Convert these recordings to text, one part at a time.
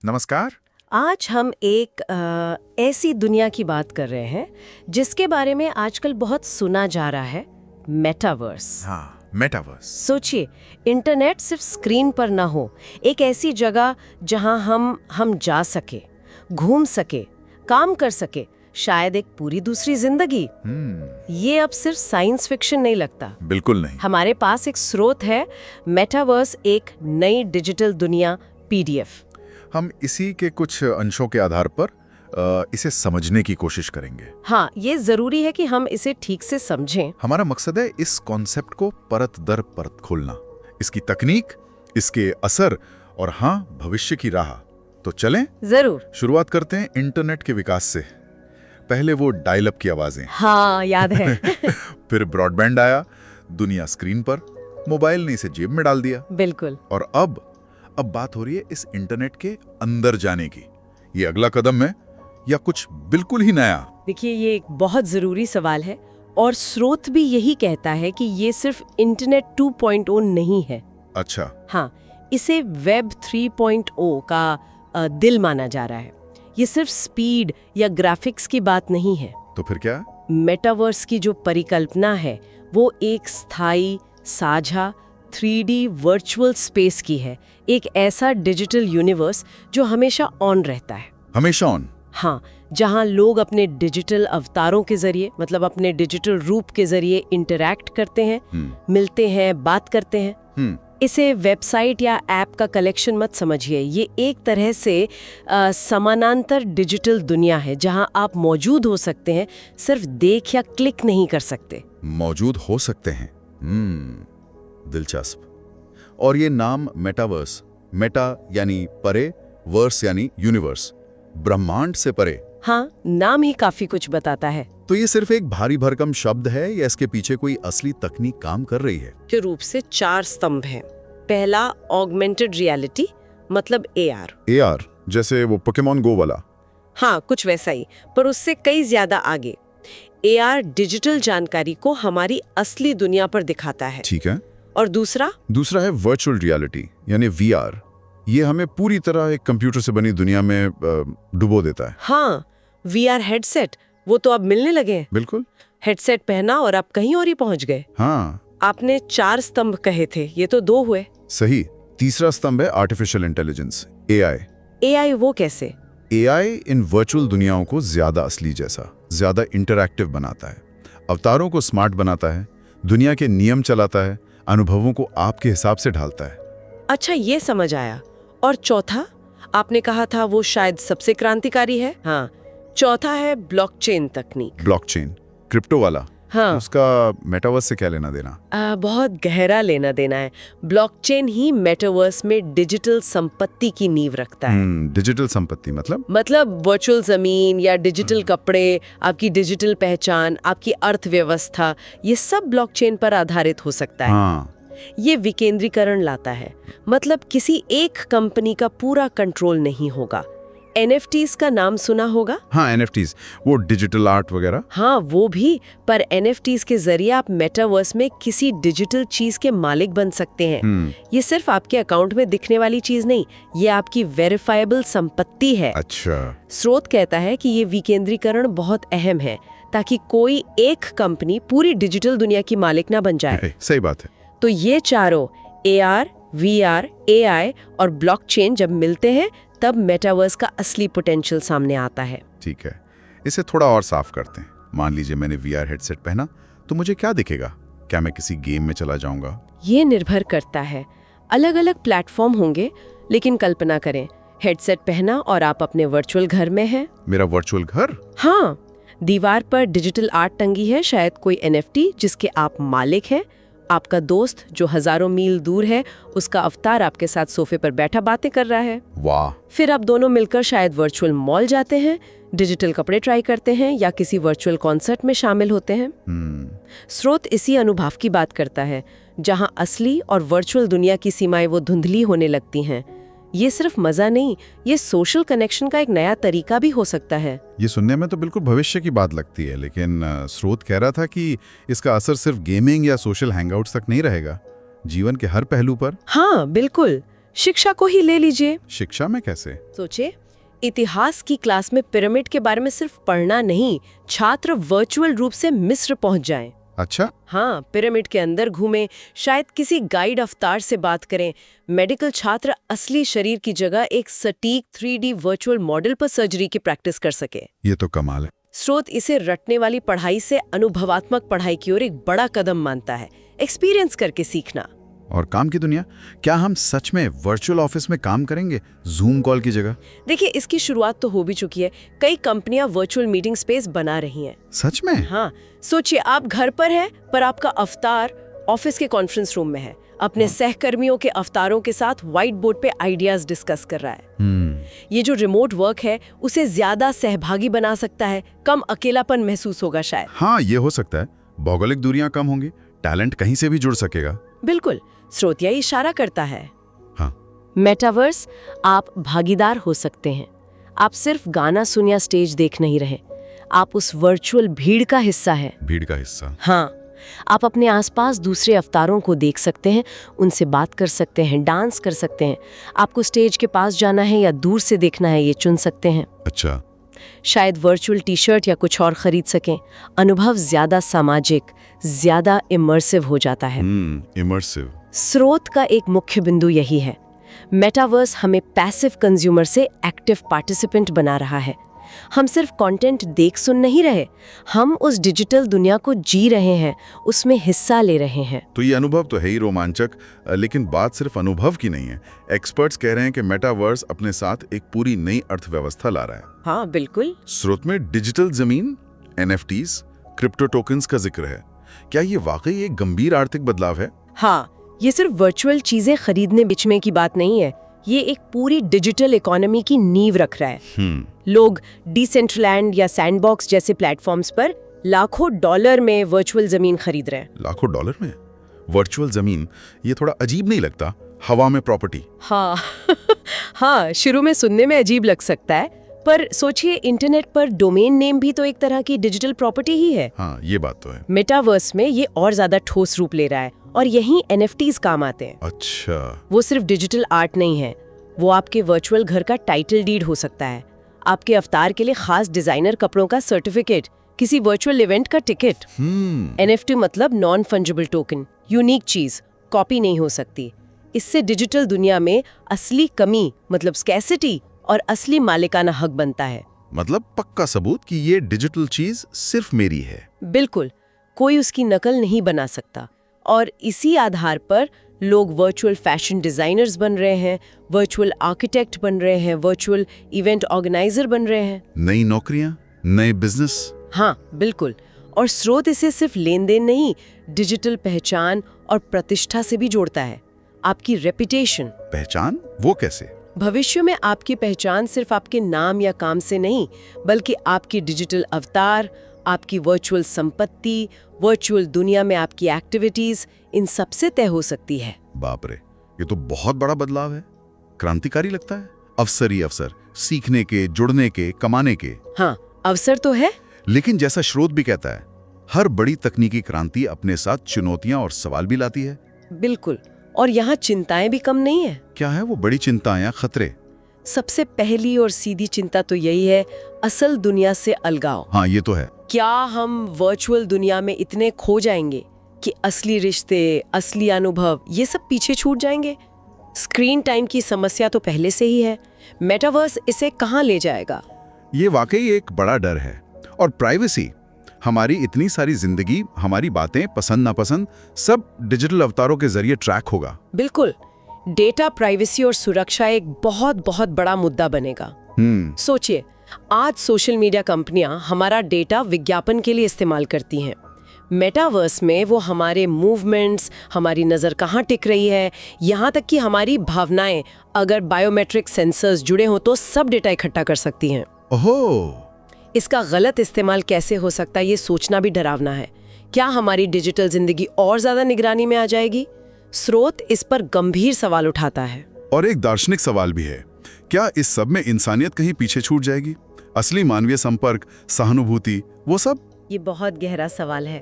नमस्कार। आज हम एक ऐसी दुनिया की बात कर रहे हैं जिसके बारे में आजकल बहुत सुना जा रहा है, मेटावर्स। हाँ, मेटावर्स। सोचिए, इंटरनेट सिर्फ स्क्रीन पर ना हो, एक ऐसी जगह जहां हम जा सके, घूम सके, काम कर सके, शायद एक पूरी दूसरी जिंदगी। ये अब सिर्फ साइंस फिक्शन नहीं लगता। बिल्कुल नहीं। हमारे पास एक स्रोत है, मेटावर्स एक नई डिजिटल दुनिया PDF। हम इसी के कुछ अंशों के आधार पर इसे समझने की कोशिश करेंगे। हाँ, ये जरूरी है कि हम इसे ठीक से समझें। हमारा मकसद है इस कॉन्सेप्ट को परत दर परत खोलना, इसकी तकनीक, इसके असर और हाँ, भविष्य की राह। तो चलें जरूर। शुरुआत करते हैं इंटरनेट के विकास से। पहले वो डायल अप की आवाजें। हाँ, याद है। फिर ब्रॉडबैंड आया, दुनिया स्क्रीन पर, मोबाइल ने इसे जेब में डाल दिया। बिल्कुल। और अब बात हो रही है इस इंटरनेट के अंदर जाने की। ये अगला कदम है या कुछ बिल्कुल ही नया? देखिए, ये एक बहुत जरूरी सवाल है और स्रोत भी यही कहता है कि ये सिर्फ इंटरनेट 2.0 नहीं है। अच्छा। हाँ, इसे वेब 3.0 का दिल माना जा रहा है। ये सिर्फ स्पीड या ग्राफिक्स की बात नहीं है। तो फिर क्या? मेटावर्स की जो परिकल्पना है वो एक स्थायी, साझा 3D वर्चुअल स्पेस की है। एक ऐसा डिजिटल यूनिवर्स जो हमेशा ऑन रहता है। हमेशा ऑन? हाँ, जहाँ लोग अपने डिजिटल अवतारों के जरिए, मतलब अपने डिजिटल रूप के जरिए इंटरैक्ट करते हैं, मिलते हैं, बात करते हैं। इसे वेबसाइट या ऐप का कलेक्शन मत समझिए। ये एक तरह से समानांतर डिजिटल दुनिया है जहाँ आप मौजूद हो सकते हैं, सिर्फ देख या क्लिक नहीं कर सकते। मौजूद हो सकते हैं। दिलचस्प। और ये नाम मेटावर्स, मेटा यानी परे, वर्स यानी यूनिवर्स, ब्रह्मांड से परे। हाँ, नाम ही काफी कुछ बताता है। तो ये सिर्फ एक भारी भरकम शब्द है या इसके पीछे कोई असली तकनीक काम कर रही है? के रूप से 4 स्तंभ हैं। पहला, ऑगमेंटेड रियलिटी, मतलब AR। AR जैसे वो पोकेमॉन गो वाला? हाँ, कुछ वैसा ही, पर उससे कई ज्यादा आगे। AR डिजिटल जानकारी को हमारी असली दुनिया पर दिखाता है। ठीक है। और दूसरा है वर्चुअल रियलिटी यानी VR। ये हमें पूरी तरह एक कंप्यूटर से बनी दुनिया में डुबो देता है। हाँ, VR हेडसेट, वो तो अब मिलने लगे हैं। बिल्कुल। हेडसेट पहना और आप कहीं और ही पहुंच गए। हाँ। आपने 4 स्तंभ कहे थे, ये तो 2 हुए। सही। तीसरा स्तंभ है आर्टिफिशियल इंटेलिजेंस, AI। AI वो कैसे? AI इन वर्चुअल दुनियाओं को ज्यादा असली जैसा, ज्यादा इंटरैक्टिव बनाता है, अवतारों को स्मार्ट बनाता है, दुनिया के नियम चलाता है, अनुभवों को आपके हिसाब से ढालता है। अच्छा, ये समझ आया। और चौथा, आपने कहा था वो शायद सबसे क्रांतिकारी है। हाँ, चौथा है ब्लॉकचेन तकनीक। ब्लॉकचेन, क्रिप्टो वाला? हाँ। उसका मेटावर्स से क्या लेना देना? बहुत गहरा लेना देना है। ब्लॉकचेन ही मेटावर्स में डिजिटल संपत्ति की नींव रखता है। डिजिटल संपत्ति मतलब वर्चुअल जमीन या डिजिटल कपड़े, आपकी डिजिटल पहचान, आपकी अर्थव्यवस्था, ये सब ब्लॉकचेन पर आधारित हो सकता है। हाँ। ये विकेंद्रीकरण लाता है, मतलब किसी एक कंपनी का पूरा कंट्रोल नहीं होगा। NFTs का नाम सुना होगा? हाँ, NFTs, वो डिजिटल आर्ट वगैरह। हाँ, वो भी, पर NFTs के जरिए आप मेटावर्स में किसी डिजिटल चीज के मालिक बन सकते हैं। ये सिर्फ आपके अकाउंट में दिखने वाली चीज नहीं, ये आपकी वेरीफाइबल संपत्ति है। अच्छा। स्रोत कहता है कि ये विकेंद्रीकरण बहुत अहम है, ताकि कोई एक कंपनी पूरी डिजिटल दुनिया की मालिक ना बन जाए। सही बात है। तो ये चारों, AR, VR, AI और ब्लॉकचेन जब मिलते हैं, तब मेटावर्स का असली पोटेंशियल सामने आता है। ठीक है, इसे थोड़ा और साफ करते हैं। मान लीजिए मैंने VR हेडसेट पहना, तो मुझे क्या दिखेगा? क्या मैं किसी गेम में चला जाऊंगा? ये निर्भर करता है, अलग अलग प्लेटफॉर्म होंगे, लेकिन कल्पना करें, हेडसेट पहना और आप अपने वर्चुअल घर में हैं। मेरा वर्चुअल घर? हाँ, दीवार पर डिजिटल आर्ट टंगी है, शायद कोई NFT जिसके आप मालिक हैं। आपका दोस्त जो हजारों मील दूर है, उसका अवतार आपके साथ सोफे पर बैठा बातें कर रहा है। वाह। फिर आप दोनों मिलकर शायद वर्चुअल मॉल जाते हैं, डिजिटल कपड़े ट्राई करते हैं या किसी वर्चुअल कॉन्सर्ट में शामिल होते हैं। स्रोत इसी अनुभव की बात करता है, जहां असली और वर्चुअल दुनिया की सीमाएं वो धुंधली होने लगती हैं। ये सिर्फ मजा नहीं, ये सोशल कनेक्शन का एक नया तरीका भी हो सकता है। ये सुनने में तो बिल्कुल भविष्य की बात लगती है, लेकिन स्रोत कह रहा था कि इसका असर सिर्फ गेमिंग या सोशल हैंगआउट्स तक नहीं रहेगा। जीवन के हर पहलू पर? हाँ बिल्कुल, शिक्षा को ही ले लीजिए। शिक्षा में कैसे? सोचिए, इतिहास की क्लास में पिरामिड के बारे में सिर्फ पढ़ना नहीं, छात्र वर्चुअल रूप से मिस्र पहुंच जाएं। अच्छा। हाँ, पिरामिड के अंदर घूमें, शायद किसी गाइड अवतार से बात करें। मेडिकल छात्र असली शरीर की जगह एक सटीक 3D वर्चुअल मॉडल पर सर्जरी की प्रैक्टिस कर सके। ये तो कमाल है। स्रोत इसे रटने वाली पढ़ाई से अनुभवात्मक पढ़ाई की ओर एक बड़ा कदम मानता है, एक्सपीरियंस करके सीखना। और काम की दुनिया, क्या हम सच में वर्चुअल ऑफिस में काम करेंगे जूम कॉल की जगह? देखिए, इसकी शुरुआत तो हो भी चुकी है। कई कंपनियां वर्चुअल मीटिंग स्पेस बना रही हैं। सच में? हाँ, सोचिए, आप घर पर हैं, पर आपका अवतार ऑफिस के कॉन्फ्रेंस रूम में है, अपने सहकर्मियों के अवतारों के साथ व्हाइट बोर्ड पे आइडियाज डिस्कस कर रहा है। ये जो रिमोट वर्क है, उसे ज्यादा सहभागी बना सकता है, कम अकेलापन महसूस होगा शायद। हाँ, ये हो सकता है। भौगोलिक दूरियां कम होंगी, टैलेंट कहीं से भी जुड़ सकेगा। बिल्कुल, स्रोत यही इशारा करता है। हाँ। मेटावर्स, आप भागीदार हो सकते हैं। आप सिर्फ गाना सुन या स्टेज देख नहीं रहे, आप उस वर्चुअल भीड़ का हिस्सा हैं। भीड़ का हिस्सा? हाँ, आप अपने आसपास दूसरे अवतारों को देख सकते हैं, उनसे बात कर सकते हैं, डांस कर सकते हैं। आपको स्टेज के पास जाना है या दूर से देखना है, ये चुन सकते हैं। अच्छा। शायद वर्चुअल टी शर्ट या कुछ और खरीद सकें। अनुभव ज्यादा सामाजिक, ज्यादा इमर्सिव हो जाता है। इमर्सिव। स्रोत का एक मुख्य बिंदु यही है। मेटावर्स हमें पैसिव कंज्यूमर से एक्टिव पार्टिसिपेंट बना रहा है। हम सिर्फ कंटेंट देख सुन नहीं रहे, हम उस डिजिटल दुनिया को जी रहे हैं, उसमें हिस्सा ले रहे हैं। तो ये अनुभव तो है ही रोमांचक, लेकिन बात सिर्फ अनुभव की नहीं है। एक्सपर्ट्स कह रहे हैं कि मेटावर्स अपने साथ एक पूरी नई अर्थव्यवस्था ला रहा है। हाँ बिल्कुल। स्रोत में डिजिटल जमीन, NFTs, क्रिप्टो टोकन्स का जिक्र है। क्या ये वाकई एक गंभीर आर्थिक बदलाव है? हाँ, ये सिर्फ वर्चुअल चीजें खरीदने बेचने की बात नहीं है, ये एक पूरी डिजिटल इकोनॉमी की नींव रख रहा है। लोग डिसेंट्रलैंड या सैंडबॉक्स जैसे प्लेटफॉर्म्स पर लाखों डॉलर में वर्चुअल जमीन खरीद रहे हैं। लाखों डॉलर में वर्चुअल जमीन? ये थोड़ा अजीब नहीं लगता? हवा में प्रॉपर्टी। हाँ हाँ, शुरू में सुनने में अजीब लग सकता है, पर सोचिए, इंटरनेट पर डोमेन नेम भी तो एक तरह की डिजिटल प्रॉपर्टी ही है। हाँ, ये बात तो है। मेटावर्स में ये और ज्यादा ठोस रूप ले रहा है, और यही NFTs काम आते हैं। अच्छा। वो सिर्फ डिजिटल आर्ट नहीं है, वो आपके वर्चुअल घर का टाइटल डीड हो सकता है, आपके अवतार के लिए खास डिजाइनर कपड़ों का सर्टिफिकेट, किसी वर्चुअल इवेंट का टिकट। NFT मतलब नॉन फंजिबल टोकन, यूनिक चीज, कॉपी नहीं हो सकती। इससे डिजिटल दुनिया में असली कमी मतलब स्कैसिटी और असली मालिकाना हक बनता है। मतलब पक्का सबूत कि ये डिजिटल चीज सिर्फ मेरी है। बिल्कुल, कोई उसकी नकल नहीं बना सकता। और इसी आधार पर लोग वर्चुअल फैशन डिजाइनर्स बन रहे हैं, वर्चुअल आर्किटेक्ट बन रहे हैं, वर्चुअल इवेंट ऑर्गेनाइजर बन रहे हैं। नई नौकरियां, नए बिजनेस। हाँ बिल्कुल। और स्रोत इसे सिर्फ लेन देन नहीं, डिजिटल पहचान और प्रतिष्ठा से भी जोड़ता है। आपकी रेपुटेशन। पहचान? वो कैसे? भविष्य में आपकी पहचान सिर्फ आपके नाम या काम से नहीं, बल्कि आपकी डिजिटल अवतार, आपकी वर्चुअल संपत्ति, वर्चुअल दुनिया में आपकी एक्टिविटीज, इन सब से तय हो सकती है। बाप रे, ये तो बहुत बड़ा बदलाव है। क्रांतिकारी लगता है। अवसर ही अवसर, सीखने के, जुड़ने के, कमाने के। हाँ, अवसर तो है, लेकिन जैसा स्रोत भी कहता है, हर बड़ी तकनीकी क्रांति अपने साथ चुनौतियां और सवाल भी लाती है। बिल्कुल। और यहाँ चिंताएं भी कम नहीं है। क्या है वो बड़ी चिंताएं या खतरे? सबसे पहली और सीधी चिंता तो यही है, असल दुनिया से अलगाव। हाँ, ये तो है। क्या हम वर्चुअल दुनिया में इतने खो जाएंगे कि असली रिश्ते, असली अनुभव, ये सब पीछे छूट जाएंगे? स्क्रीन टाइम की समस्या तो पहले से ही है, मेटावर्स इसे कहाँ ले जाएगा? ये वाकई एक बड़ा डर है। और प्राइवेसी, हमारी इतनी सारी जिंदगी, हमारी बातें, पसंद नापसंद, सब डिजिटल अवतारों के जरिए ट्रैक होगा। बिल्कुल। डेटा प्राइवेसी और सुरक्षा एक बहुत बहुत बड़ा मुद्दा बनेगा। सोचिए, आज सोशल मीडिया कंपनियां हमारा डेटा विज्ञापन के लिए इस्तेमाल करती हैं। मेटावर्स में वो हमारे मूवमेंट्स, हमारी नज़र कहाँ टिक रही है, यहाँ तक कि हमारी भावनाएं, अगर बायोमेट्रिक सेंसर्स जुड़े हों तो सब डेटा इकट्ठा कर सकती हैं। ओहो! इसका गलत इस्तेमाल कैसे हो सकता है, ये सोचना भी डरावना है। क्या हमारी डिजिटल जिंदगी और ज्यादा निगरानी में आ जाएगी? स्रोत इस पर गंभीर सवाल उठाता है। और एक दार्शनिक सवाल भी है, क्या इस सब में इंसानियत कहीं पीछे छूट जाएगी? असली मानवीय संपर्क, सहानुभूति, वो सब? ये बहुत गहरा सवाल है।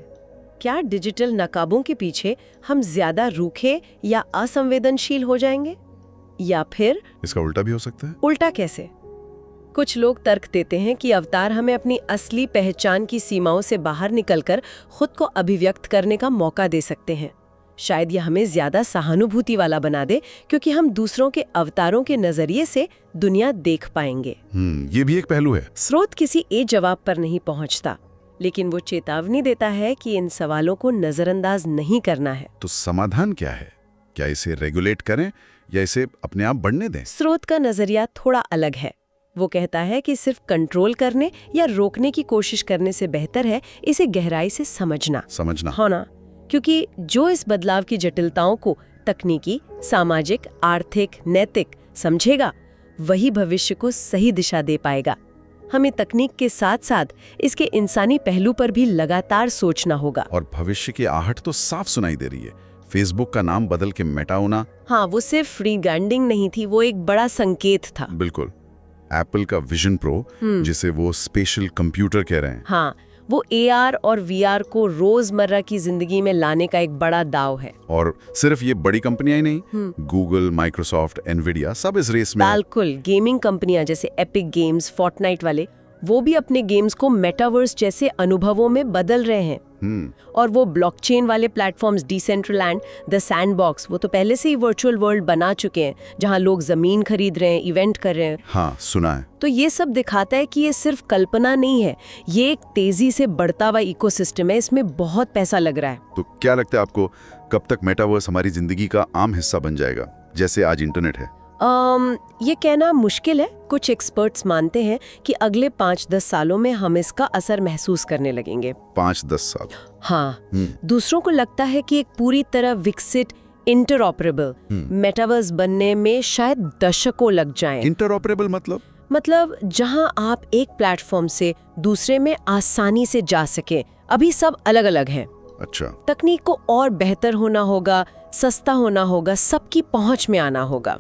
क्या डिजिटल नकाबों के पीछे हम ज्यादा रूखे या असंवेदनशील हो जाएंगे? या फिर इसका उल्टा भी हो सकता है। उल्टा कैसे? कुछ लोग तर्क देते हैं कि अवतार हमें अपनी असली पहचान की सीमाओं से बाहर निकलकर खुद को अभिव्यक्त करने का मौका दे सकते हैं। शायद यह हमें ज्यादा सहानुभूति वाला बना दे, क्योंकि हम दूसरों के अवतारों के नजरिए से दुनिया देख पाएंगे। ये भी एक पहलू है। स्रोत किसी एक जवाब पर नहीं पहुंचता, लेकिन वो चेतावनी देता है कि इन सवालों को नजरअंदाज नहीं करना है। तो समाधान क्या है? क्या इसे रेगुलेट करें या इसे अपने आप बढ़ने दें? स्रोत का नजरिया थोड़ा अलग है। वो कहता है कि सिर्फ कंट्रोल करने या रोकने की कोशिश करने से बेहतर है इसे गहराई से समझना। हाँ ना, क्योंकि जो इस बदलाव की जटिलताओं को तकनीकी, सामाजिक, आर्थिक, नैतिक समझेगा, वही भविष्य को सही दिशा दे पाएगा। हमें तकनीक के साथ साथ इसके इंसानी पहलू पर भी लगातार सोचना होगा। और भविष्य की आहट तो साफ सुनाई दे रही है। फेसबुक का नाम बदल के मेटा होना, हाँ, वो सिर्फ रीब्रांडिंग नहीं थी, वो एक बड़ा संकेत था। बिल्कुल। एप्पल का विजन प्रो, जिसे वो स्पेशल कंप्यूटर कह रहे हैं, हाँ, वो AR और VR को रोजमर्रा की जिंदगी में लाने का एक बड़ा दाव है। और सिर्फ ये बड़ी कंपनियां ही नहीं, गूगल, माइक्रोसॉफ्ट, एनवीडिया सब इस रेस में। बिल्कुल, गेमिंग कंपनियां जैसे एपिक गेम्स, फोर्टनाइट वाले, वो भी अपने गेम्स को मेटावर्स जैसे अनुभवों में बदल रहे हैं। और वो ब्लॉकचेन वाले प्लेटफॉर्म्स डिसेंट्रलैंड, द सैंडबॉक्स, वो तो पहले से ही वर्चुअल वर्ल्ड बना चुके हैं जहां लोग जमीन खरीद रहे हैं, इवेंट कर रहे हैं। हाँ, सुना है। तो ये सब दिखाता है कि ये सिर्फ कल्पना नहीं है, ये एक तेजी से बढ़ता हुआ इकोसिस्टम है, इसमें बहुत पैसा लग रहा है। तो क्या लगता है आपको, कब तक मेटावर्स हमारी जिंदगी का आम हिस्सा बन जाएगा, जैसे आज इंटरनेट है? ये कहना मुश्किल है। कुछ एक्सपर्ट्स मानते हैं कि अगले 5-10 सालों में हम इसका असर महसूस करने लगेंगे। 5-10 साल? हाँ। दूसरों को लगता है कि एक पूरी तरह विकसित इंटरऑपरेबल मेटावर्स बनने में शायद दशकों लग जाएं। इंटरऑपरेबल मतलब जहां आप एक प्लेटफॉर्म से दूसरे में आसानी से जा सके। अभी सब अलग अलग है। अच्छा। तकनीक को और बेहतर होना होगा, सस्ता होना होगा, सबकी पहुंच में आना होगा।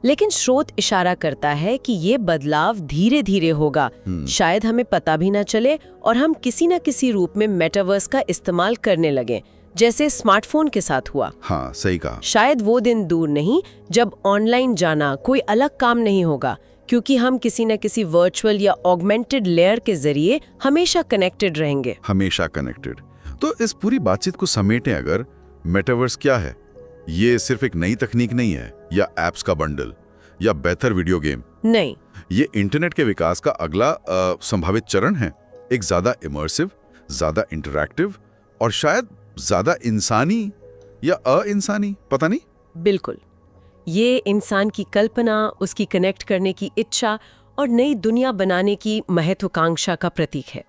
लेकिन स्रोत इशारा करता है कि ये बदलाव धीरे धीरे होगा, शायद हमें पता भी ना चले और हम किसी न किसी रूप में मेटावर्स का इस्तेमाल करने लगे, जैसे स्मार्टफोन के साथ हुआ। हाँ, सही कहा। शायद वो दिन दूर नहीं जब ऑनलाइन जाना कोई अलग काम नहीं होगा, क्योंकि हम किसी न किसी वर्चुअल या ऑगमेंटेड लेयर के जरिए हमेशा कनेक्टेड रहेंगे। हमेशा कनेक्टेड। तो इस पूरी बातचीत को समेटें अगर, मेटावर्स क्या है? ये सिर्फ एक नई तकनीक नहीं है, या एप्स का बंडल, या बेहतर वीडियो गेम नहीं। ये इंटरनेट के विकास का अगला संभावित चरण है। एक ज्यादा इमर्सिव, ज्यादा इंटरैक्टिव और शायद ज्यादा इंसानी या अइंसानी, पता नहीं। बिल्कुल, ये इंसान की कल्पना, उसकी कनेक्ट करने की इच्छा और नई दुनिया बनाने की महत्वाकांक्षा का प्रतीक है।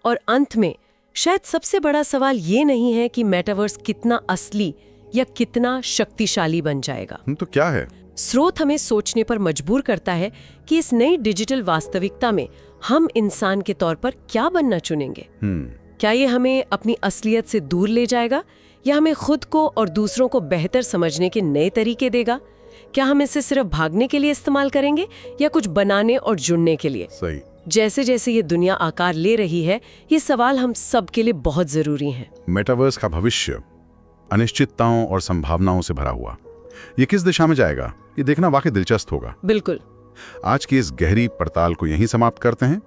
और अंत में शायद सबसे बड़ा सवाल ये नहीं है कि मेटावर्स कितना असली या कितना शक्तिशाली बन जाएगा। तो क्या है? स्रोत हमें सोचने पर मजबूर करता है कि इस नई डिजिटल वास्तविकता में हम इंसान के तौर पर क्या बनना चुनेंगे। क्या ये हमें अपनी असलियत से दूर ले जाएगा, या हमें खुद को और दूसरों को बेहतर समझने के नए तरीके देगा? क्या हम इसे सिर्फ भागने के लिए इस्तेमाल करेंगे या कुछ बनाने और जुड़ने के लिए? सही। जैसे जैसे ये दुनिया आकार ले रही है, ये सवाल हम सब के लिए बहुत जरूरी हैं। मेटावर्स का भविष्य अनिश्चितताओं और संभावनाओं से भरा हुआ। ये किस दिशा में जाएगा, ये देखना वाकई दिलचस्प होगा। बिल्कुल। आज की इस गहरी पड़ताल को यहीं समाप्त करते हैं।